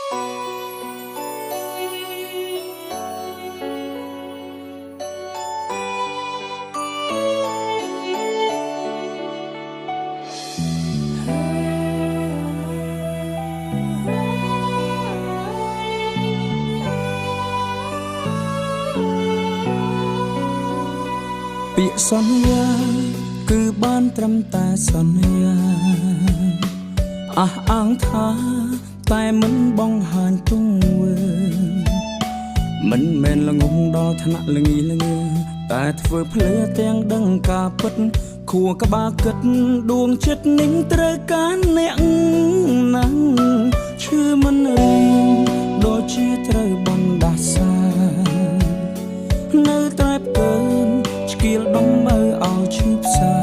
ពាក្យសន្យាគឺបានត្រឹមតែសន្យាអះអាងថាតែមិនបង្ហាញទង្វើមិនមែនល្ងងដល់ថ្នាក់ល្ងីល្ងើតែធ្វើភ្លឺទាំងដឹងការពិតខួរក្បាលគិតដួងចិត្តនឹងត្រូវការអ្នកណាំងឈឺមិនរៀងដូចជាត្រូវបណ្ដាសានៅតែពើស្គៀលដងមើលឲ្យឈឺផ្សា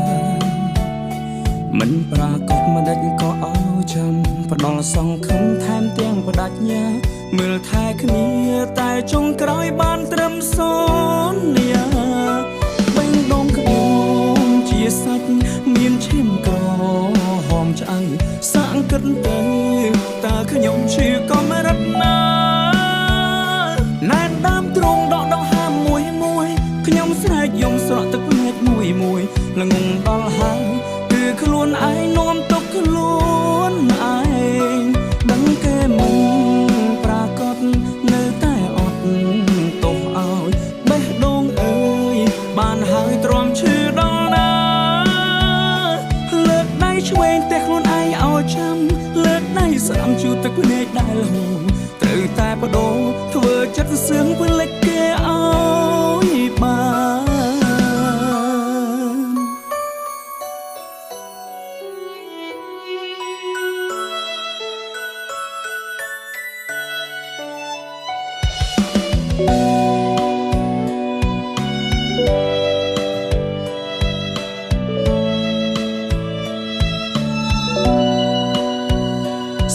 មិនប្រាកដមិនដេចក៏ឲ្យចាំផ្ដល់សង្ឃឹមថែមទាំងបដាច់ញាមើលថែគ្នាតែចុងក្រោយបានត្រឹមសន្យាបេះដូងខ្ញុំជាសាច់មានឈាមក្រហមឆ្អៅសាក់គិតទៅតើខ្ញុំឈឺក៏មិនរត់ណាណែនដើមទ្រូងដកដង្ហើមមួយខ្ញុំស្រែកយំស្រក់ទឹកភ្នែកមួយល្ងងដល់ហើយគឺខ្លួនឯងនាំទុកខ្លួនឯងដឹងគេមិនប្រាកដនៅតែអត់ទោសឲ្យបេះដូងអើយបានហើយទ្រាំឈឺដល់ណាលើកដៃឆ្វេងតែខ្លួនឯងឲ្យចាំលើកដៃស្រាំជូតទឹកភ្នែកដែលហូរត្រូវតែបដូរធ្វើចិត្តសឿងពេលលេចគេឲ្យបាន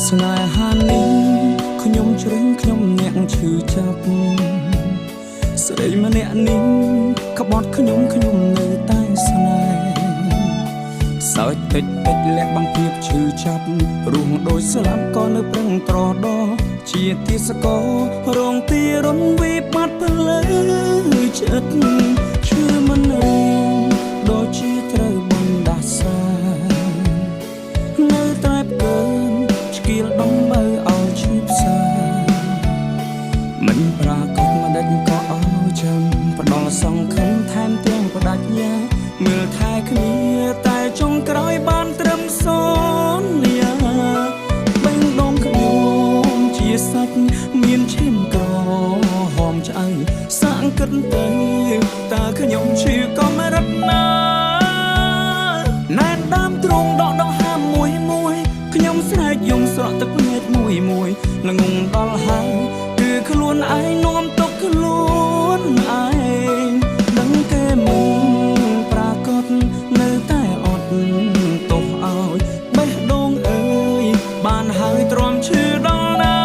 ស្នេហានេះខ្ញុំជ្រឹងខ្ញុំអ្នកឈឺចាប់ស្រីម្នាក់នេះក្បត់ខ្ញុំនៅតែស្នេហ៍សើចតិចលាក់បង្គាប់ឈឺចាប់រស់ដូចស្លាប់ក៏នៅប្រឹងត្រដោជាទាសកររងទីរំវិបត្តិផ្លូវចិត្តឈឺមិនរៀងដូចជាត្រូវបណ្ដាសានៅតែពើស្គៀលដងមើលឲ្យឈឺផ្សាមិនប្រាកដមិនដេចក៏ឲ្យចាំផ្ដល់សង្ឃឹមថែមទាំងបដាច់ញាមើលថែគ្នាតែចុងក្រោយបានត្រឹមសន្យាបេះដូងខ្ញុំជាសាច់មានឈាមក្រហមឆ្អៅសាក់គិតទៅតើខ្ញុំឈឺក៏មិនរត់ណាណែនដើមទ្រូងដកដង្ហើមមួយខ្ញុំស្រែកយំស្រក់ទឹកភ្នែកមួយល្ងងដល់ហើយគឺខ្លួនឯងនាំទុកខ្លួនឯងដឹងគេមិនប្រាកដនៅតែអត់ទោសឲ្យបេះដូងអើយបានហើយទ្រាំឈឺដល់ណា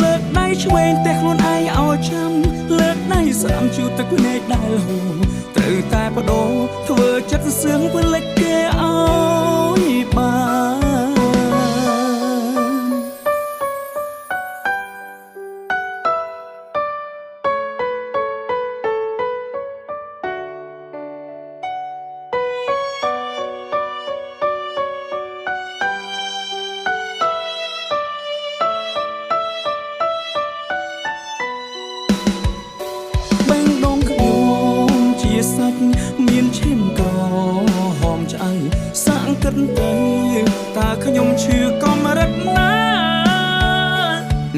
លើកដៃឆ្វេងតែខ្លួនឯងឲ្យចាំលើកដៃស្រាំជូតទឹកភ្នែកដែលហូរត្រូវតែបដូរធ្វើចិត្តសឿងពេលលេចគេឲ្យបានសាច់មានឈាមក្រហមឆ្អៅសាក់គិតទៅតើខ្ញុំឈឺក៏មិនរត់ណា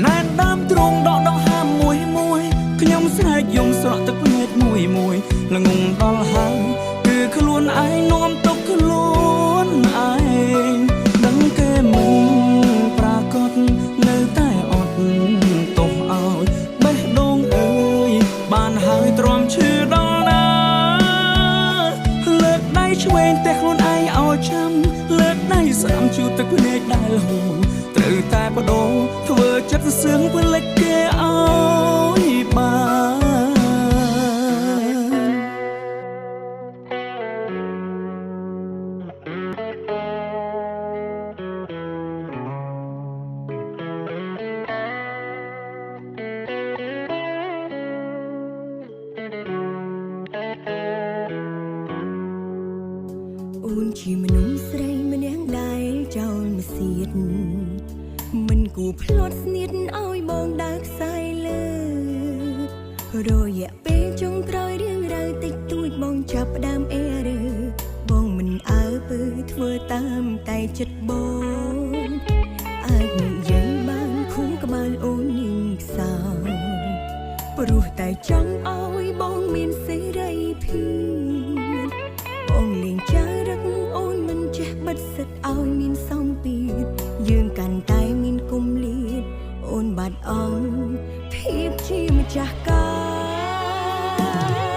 ណែនដើមទ្រូងដកដង្ហើមមួយខ្ញុំស្រែកយំស្រក់ទឹកភ្នែកមួយល្ងងដល់ហើយគឺខ្លួនឯងនាំទុកខ្លួនឯងដឹងគេមិនប្រាកដនៅតែអត់ទោសឲ្យបេះដូងអើយបានហើយទ្រាំឈឺដល់ណាឆ្វេងតែខ្លួនឯងឲ្យចាំលើកដៃស្រាំជូតទឹកភ្នែកដែលហូរត្រូវតែបដូរធ្វើចិត្តសឿងពេលលេចគេឲ្យបាន ជាមនុស្សស្រីម្នាក់ដែលចោលមកសៀតមិនគួរភ្លាត់ស្នៀតឲ្យបងដើរខ្សែលើរយៈពេលចុងក្រោយរឿងរ៉ាវតិចតួចបងចាប់ផ្ដើមអេរើបងមិនអើពើធ្វើតាមតែចិត្តបងអាចនិយាយបានខួរក្បាលអូននាងខ្សោយព្រោះតែចង់ឲ្យបងមានសេរីភាពបងលេងចារឹកអូនមិនចេះបិទសិតឲ្យមានសម្ពាធយើងកាន់តែមានគុំលាតអូនបាត់អង់ភាពជាម្ចាស់ការ